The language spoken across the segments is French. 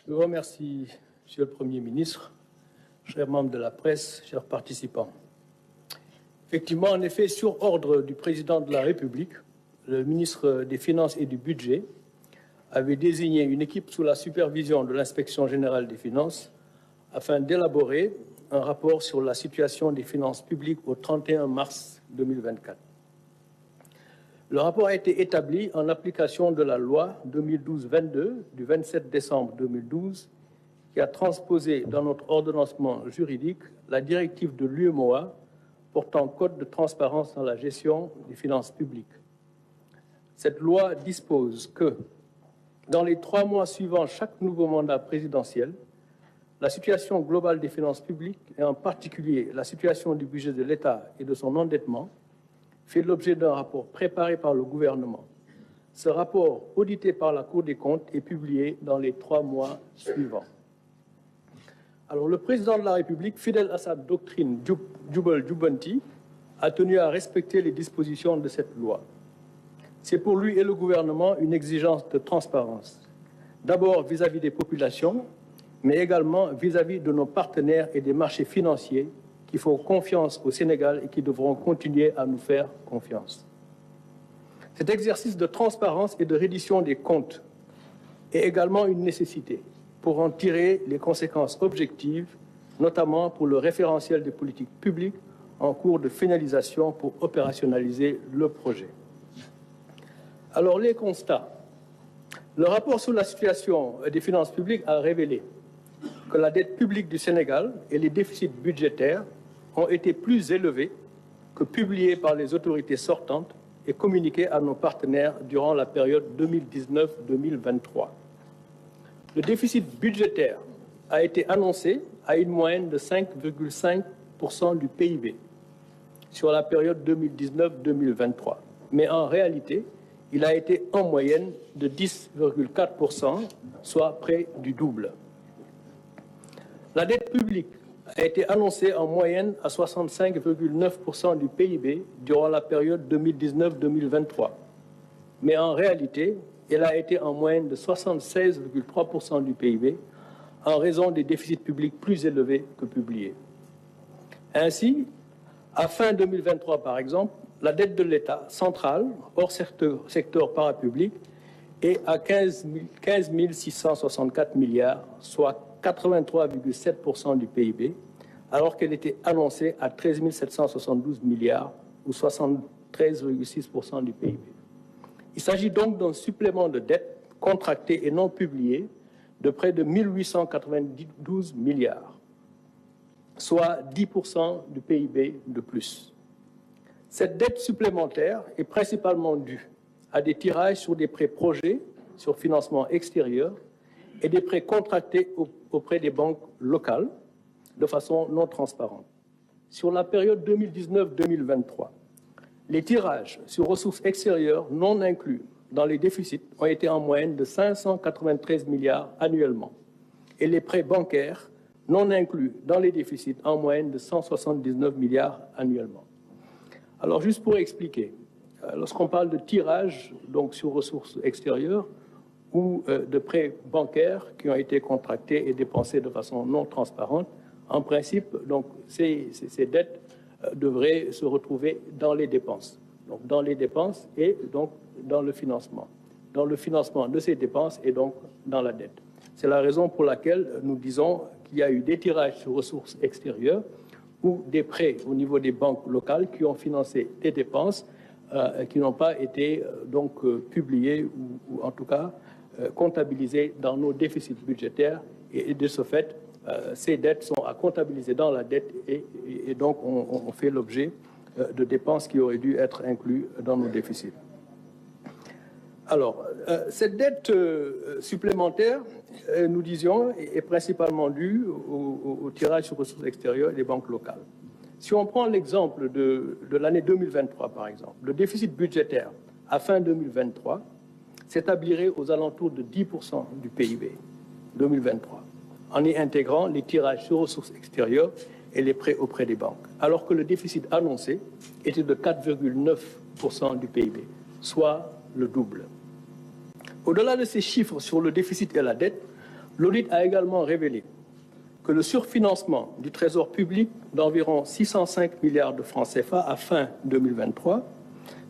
Je vous remercie, Monsieur le Premier ministre, chers membres de la presse, chers participants. Effectivement, en effet, sur ordre du Président de la République, le ministre des Finances et du Budget avait désigné une équipe sous la supervision de l'Inspection générale des finances afin d'élaborer un rapport sur la situation des finances publiques au 31 mars 2024. Le rapport a été établi en application de la loi 2012-22 du 27 décembre 2012 qui a transposé dans notre ordonnancement juridique la directive de l'UEMOA portant code de transparence dans la gestion des finances publiques. Cette loi dispose que, dans les 3 mois suivant chaque nouveau mandat présidentiel, la situation globale des finances publiques, et en particulier la situation du budget de l'État et de son endettement, fait l'objet d'un rapport préparé par le gouvernement. Ce rapport, audité par la Cour des comptes, est publié dans les 3 mois suivants. Alors, le président de la République, fidèle à sa doctrine Jubal-Jubanti, a tenu à respecter les dispositions de cette loi. C'est pour lui et le gouvernement une exigence de transparence, d'abord vis-à-vis des populations, mais également vis-à-vis de nos partenaires et des marchés financiers qui font confiance au Sénégal et qui devront continuer à nous faire confiance. Cet exercice de transparence et de reddition des comptes est également une nécessité pour en tirer les conséquences objectives, notamment pour le référentiel des politiques publiques en cours de finalisation pour opérationnaliser le projet. Alors, les constats. Le rapport sur la situation des finances publiques a révélé que la dette publique du Sénégal et les déficits budgétaires ont été plus élevés que publiés par les autorités sortantes et communiqués à nos partenaires durant la période 2019-2023. Le déficit budgétaire a été annoncé à une moyenne de 5,5% du PIB sur la période 2019-2023. Mais en réalité, il a été en moyenne de 10,4%, soit près du double. La dette publique a été annoncée en moyenne à 65,9% du PIB durant la période 2019-2023. Mais en réalité, elle a été en moyenne de 76,3% du PIB en raison des déficits publics plus élevés que publiés. Ainsi, à fin 2023, par exemple, la dette de l'État central, hors secteur parapublic, est à 15 664 milliards, soit 83,7% du PIB, alors qu'elle était annoncée à 13 772 milliards, ou 73,6% du PIB. Il s'agit donc d'un supplément de dette contractée et non publiée de près de 1 892 milliards, soit 10% du PIB de plus. Cette dette supplémentaire est principalement due à des tirages sur des prêts projets, sur financement extérieur, et des prêts contractés auprès des banques locales de façon non transparente. Sur la période 2019-2023, les tirages sur ressources extérieures non inclus dans les déficits ont été en moyenne de 593 milliards annuellement et les prêts bancaires non inclus dans les déficits en moyenne de 179 milliards annuellement. Alors, juste pour expliquer, lorsqu'on parle de tirage donc sur ressources extérieures ou de prêts bancaires qui ont été contractés et dépensés de façon non transparente, en principe, donc, ces dettes devraient se retrouver dans les dépenses. Donc, dans les dépenses et donc dans le financement. Dans le financement de ces dépenses et donc dans la dette. C'est la raison pour laquelle nous disons qu'il y a eu des tirages sur ressources extérieures ou des prêts au niveau des banques locales qui ont financé des dépenses qui n'ont pas été publiées ou en tout cas comptabilisées dans nos déficits budgétaires et de ce fait, ces dettes sont à comptabiliser dans la dette et donc on fait l'objet de dépenses qui auraient dû être incluses dans nos déficits. Alors, cette dette supplémentaire, nous disions, est principalement due au tirage sur ressources extérieures et des banques locales. Si on prend l'exemple de l'année 2023, par exemple, le déficit budgétaire à fin 2023 s'établirait aux alentours de 10% du PIB 2023, en y intégrant les tirages sur ressources extérieures et les prêts auprès des banques, alors que le déficit annoncé était de 4,9% du PIB, soit le double. Au-delà de ces chiffres sur le déficit et la dette, L'audit a également révélé que le surfinancement du Trésor public d'environ 605 milliards de francs CFA à fin 2023,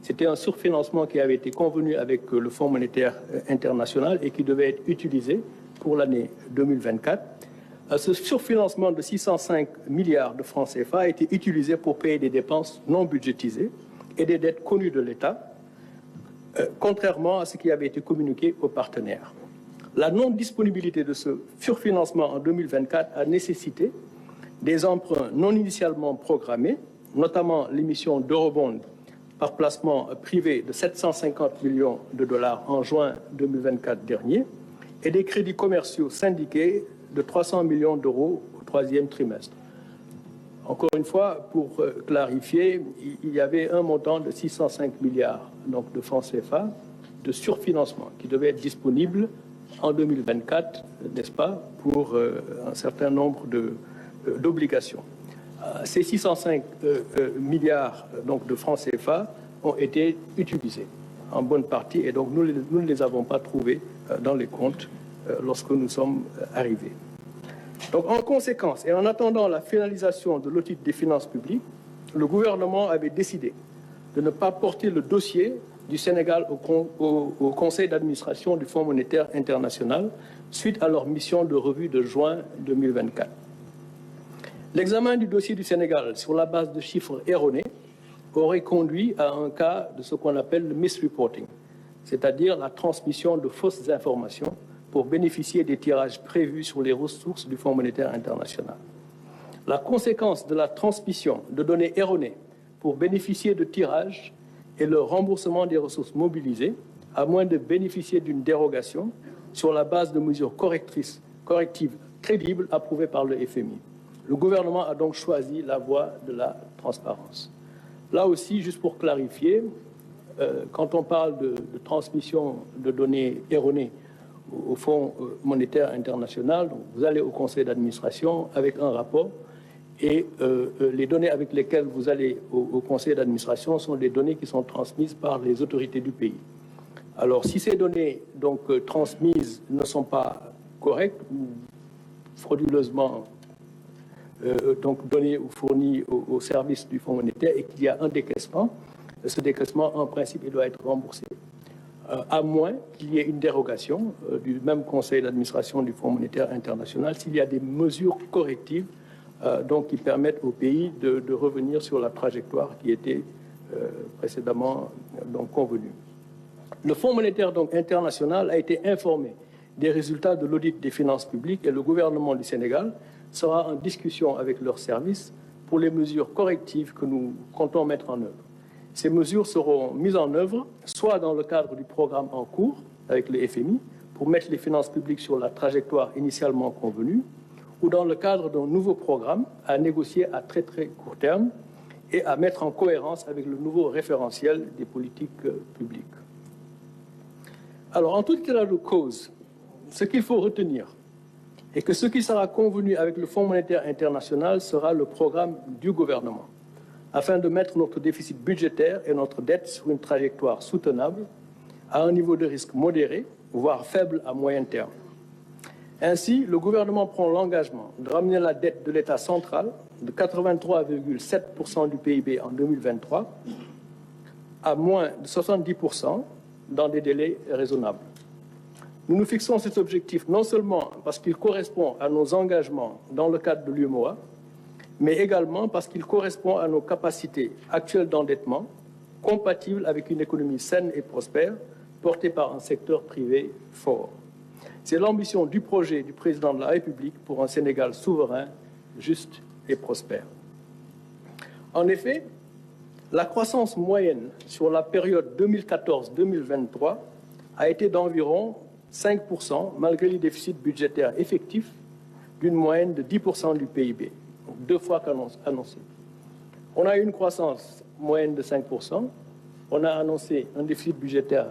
c'était un surfinancement qui avait été convenu avec le Fonds monétaire international et qui devait être utilisé pour l'année 2024. Ce surfinancement de 605 milliards de francs CFA a été utilisé pour payer des dépenses non budgétisées et des dettes connues de l'État, contrairement à ce qui avait été communiqué aux partenaires. La non-disponibilité de ce surfinancement en 2024 a nécessité des emprunts non initialement programmés, notamment l'émission d'eurobonds par placement privé de 750 millions de dollars en juin 2024 dernier, et des crédits commerciaux syndiqués de 300 millions d'euros au troisième trimestre. Encore une fois, pour clarifier, il y avait un montant de 605 milliards donc de francs CFA de surfinancement qui devait être disponible en 2024, n'est-ce pas, pour un certain nombre d'obligations. Ces 605 milliards donc, de francs CFA ont été utilisés en bonne partie et donc nous ne les avons pas trouvés dans les comptes lorsque nous sommes arrivés. Donc en conséquence et en attendant la finalisation de l'audit des finances publiques, le gouvernement avait décidé de ne pas porter le dossier du Sénégal au conseil d'administration du Fonds monétaire international suite à leur mission de revue de juin 2024. L'examen du dossier du Sénégal sur la base de chiffres erronés aurait conduit à un cas de ce qu'on appelle le misreporting, c'est-à-dire la transmission de fausses informations pour bénéficier des tirages prévus sur les ressources du Fonds monétaire international. La conséquence de la transmission de données erronées pour bénéficier de tirages est le remboursement des ressources mobilisées, à moins de bénéficier d'une dérogation sur la base de mesures correctives crédibles approuvées par le FMI. Le gouvernement a donc choisi la voie de la transparence. Là aussi, juste pour clarifier, quand on parle de transmission de données erronées au Fonds monétaire international, donc vous allez au conseil d'administration avec un rapport et les données avec lesquelles vous allez au conseil d'administration sont des données qui sont transmises par les autorités du pays. Alors, si ces données donc transmises ne sont pas correctes ou frauduleusement donc données ou fournies au service du Fonds monétaire et qu'il y a un décaissement, ce décaissement, en principe, il doit être remboursé. À moins qu'il y ait une dérogation du même conseil d'administration du Fonds monétaire international s'il y a des mesures correctives donc qui permettent au pays de revenir sur la trajectoire qui était précédemment donc convenue. Le Fonds monétaire donc international a été informé des résultats de l'audit des finances publiques et le gouvernement du Sénégal sera en discussion avec leurs services pour les mesures correctives que nous comptons mettre en œuvre. Ces mesures seront mises en œuvre soit dans le cadre du programme en cours avec le FMI pour mettre les finances publiques sur la trajectoire initialement convenue, ou dans le cadre d'un nouveau programme à négocier à très très court terme et à mettre en cohérence avec le nouveau référentiel des politiques publiques. Alors, en tout état de cause, ce qu'il faut retenir est que ce qui sera convenu avec le Fonds monétaire international sera le programme du gouvernement, afin de mettre notre déficit budgétaire et notre dette sur une trajectoire soutenable, à un niveau de risque modéré, voire faible à moyen terme. Ainsi, le gouvernement prend l'engagement de ramener la dette de l'État central de 83,7% du PIB en 2023 à moins de 70% dans des délais raisonnables. Nous nous fixons cet objectif non seulement parce qu'il correspond à nos engagements dans le cadre de l'UEMOA, mais également parce qu'il correspond à nos capacités actuelles d'endettement, compatibles avec une économie saine et prospère, portée par un secteur privé fort. C'est l'ambition du projet du président de la République pour un Sénégal souverain, juste et prospère. En effet, la croissance moyenne sur la période 2014-2023 a été d'environ 5%, malgré les déficits budgétaires effectifs d'une moyenne de 10% du PIB, donc 2 fois qu'annoncé. On a eu une croissance moyenne de 5%, on a annoncé un déficit budgétaire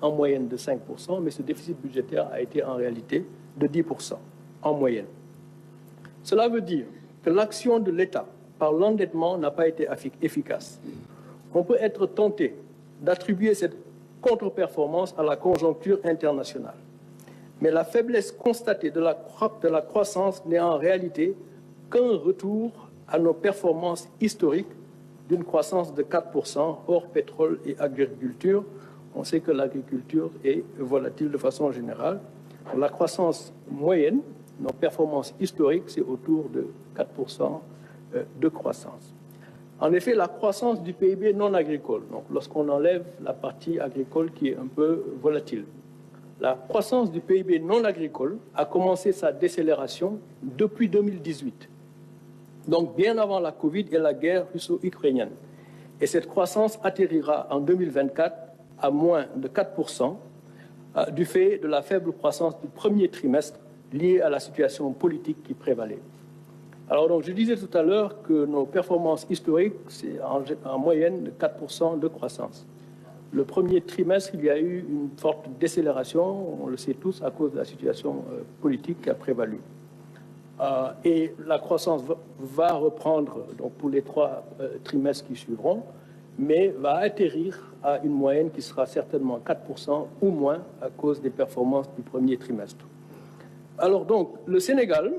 en moyenne de 5%, mais ce déficit budgétaire a été en réalité de 10% en moyenne. Cela veut dire que l'action de l'État par l'endettement n'a pas été efficace. On peut être tenté d'attribuer cette contre-performance à la conjoncture internationale. Mais la faiblesse constatée de la croissance n'est en réalité qu'un retour à nos performances historiques d'une croissance de 4% hors pétrole et agriculture. On sait que l'agriculture est volatile de façon générale. La croissance moyenne, nos performances historiques, c'est autour de 4% de croissance. En effet, la croissance du PIB non agricole, donc lorsqu'on enlève la partie agricole qui est un peu volatile, la croissance du PIB non agricole a commencé sa décélération depuis 2018, donc bien avant la Covid et la guerre russo-ukrainienne. Et cette croissance atterrira en 2024 à moins de 4% du fait de la faible croissance du premier trimestre liée à la situation politique qui prévalait. Alors donc, je disais tout à l'heure que nos performances historiques, c'est en moyenne de 4% de croissance. Le premier trimestre, il y a eu une forte décélération, on le sait tous, à cause de la situation politique qui a prévalu. Et la croissance va reprendre donc, pour les 3 trimestres qui suivront, mais va atterrir à une moyenne qui sera certainement 4% ou moins à cause des performances du premier trimestre. Alors donc, le Sénégal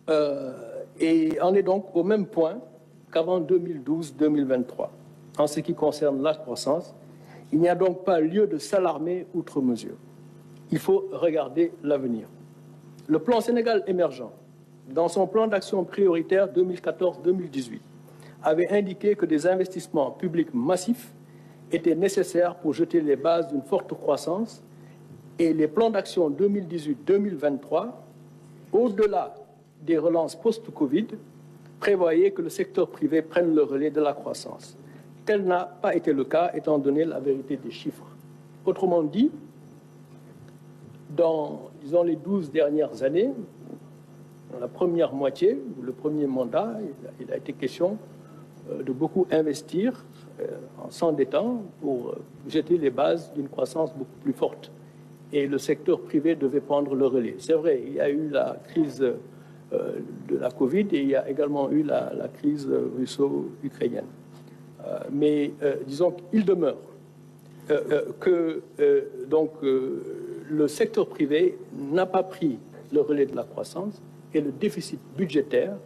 en est donc au même point qu'avant 2012-2023. En ce qui concerne la croissance, il n'y a donc pas lieu de s'alarmer outre mesure. Il faut regarder l'avenir. Le plan Sénégal émergent, dans son plan d'action prioritaire 2014-2018, avait indiqué que des investissements publics massifs étaient nécessaires pour jeter les bases d'une forte croissance et les plans d'action 2018-2023, au-delà des relances post-Covid, prévoyaient que le secteur privé prenne le relais de la croissance. Tel n'a pas été le cas, étant donné la vérité des chiffres. Autrement dit, dans, disons, les 12 dernières années, dans la première moitié, le premier mandat, il a été question de beaucoup investir en s'endettant pour jeter les bases d'une croissance beaucoup plus forte. Et le secteur privé devait prendre le relais. C'est vrai, il y a eu la crise de la Covid et il y a également eu la crise russo-ukrainienne. Mais disons qu'il demeure que le secteur privé n'a pas pris le relais de la croissance et le déficit budgétaire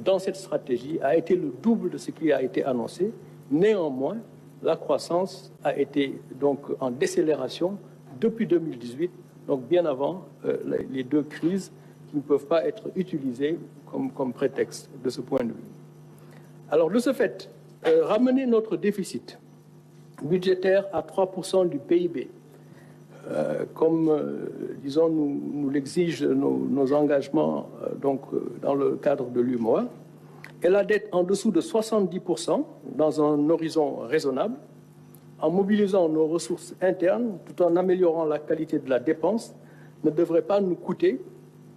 dans cette stratégie a été le double de ce qui a été annoncé. Néanmoins, la croissance a été donc en décélération depuis 2018, donc bien avant les 2 crises qui ne peuvent pas être utilisées comme prétexte de ce point de vue. Alors, de ce fait, ramener notre déficit budgétaire à 3% du PIB, disons, nous l'exigent nos engagements dans le cadre de l'UEMOA, et la dette en dessous de 70% dans un horizon raisonnable, en mobilisant nos ressources internes tout en améliorant la qualité de la dépense, ne devrait pas nous coûter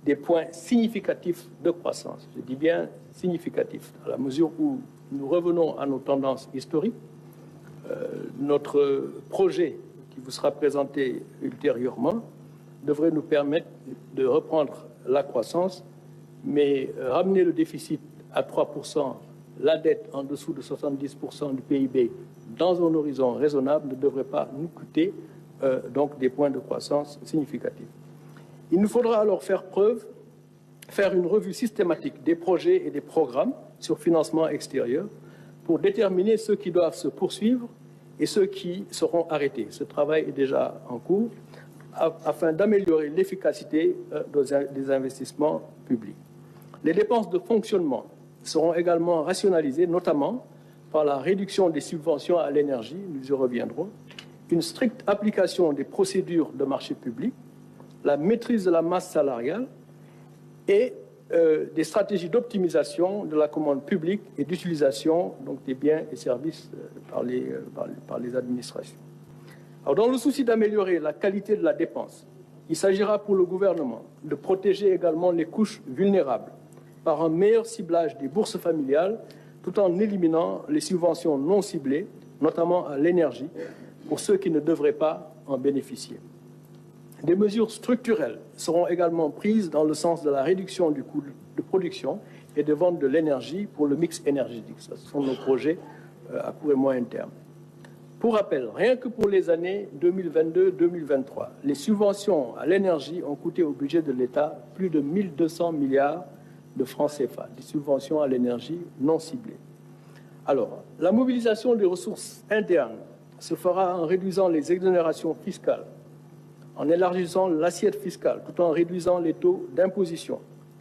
des points significatifs de croissance. Je dis bien significatifs, à la mesure où nous revenons à nos tendances historiques. Notre projet qui vous sera présenté ultérieurement devrait nous permettre de reprendre la croissance, mais ramener le déficit à 3%, la dette en dessous de 70% du PIB dans un horizon raisonnable ne devrait pas nous coûter donc des points de croissance significatifs. Il nous faudra alors faire une revue systématique des projets et des programmes sur financement extérieur pour déterminer ceux qui doivent se poursuivre et ceux qui seront arrêtés. Ce travail est déjà en cours afin d'améliorer l'efficacité des investissements publics. Les dépenses de fonctionnement seront également rationalisées, notamment par la réduction des subventions à l'énergie, nous y reviendrons, une stricte application des procédures de marché public, la maîtrise de la masse salariale et des stratégies d'optimisation de la commande publique et d'utilisation des biens et services par les administrations. Alors, dans le souci d'améliorer la qualité de la dépense, il s'agira pour le gouvernement de protéger également les couches vulnérables par un meilleur ciblage des bourses familiales tout en éliminant les subventions non ciblées, notamment à l'énergie, pour ceux qui ne devraient pas en bénéficier. Des mesures structurelles seront également prises dans le sens de la réduction du coût de production et de vente de l'énergie pour le mix énergétique. Ce sont nos projets à court et moyen terme. Pour rappel, rien que pour les années 2022-2023, les subventions à l'énergie ont coûté au budget de l'État plus de 1200 milliards de francs CFA, des subventions à l'énergie non ciblées. Alors, la mobilisation des ressources internes se fera en réduisant les exonérations fiscales, en élargissant l'assiette fiscale, tout en réduisant les taux d'imposition,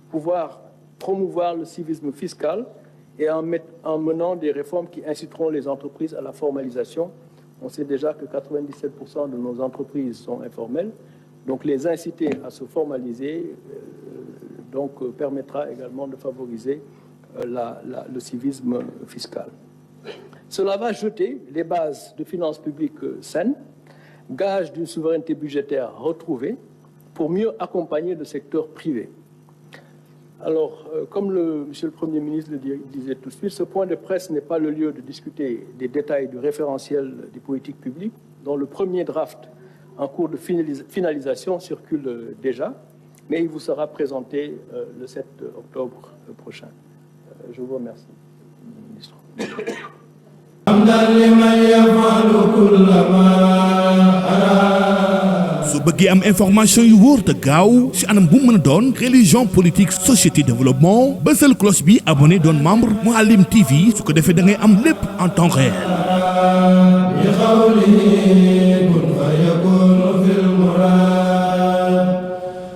pouvoir promouvoir le civisme fiscal et en menant des réformes qui inciteront les entreprises à la formalisation. On sait déjà que 97% de nos entreprises sont informelles, donc les inciter à se formaliser permettra également de favoriser le civisme fiscal. Cela va jeter les bases de finances publiques saines, gage d'une souveraineté budgétaire retrouvée, pour mieux accompagner le secteur privé. Alors, comme Monsieur le Premier ministre le disait tout de suite, ce point de presse n'est pas le lieu de discuter des détails du référentiel des politiques publiques, dont le premier draft en cours de finalisation circule déjà, mais il vous sera présenté le 7 octobre prochain. Je vous remercie, ministre. su bëggee am information yu wóor te gaaw ci anam bu mën a doon religion politique société développement bësal cloche bi abonné doon membre Mouhalim TV su ko defee da ngay am lépp en temps réel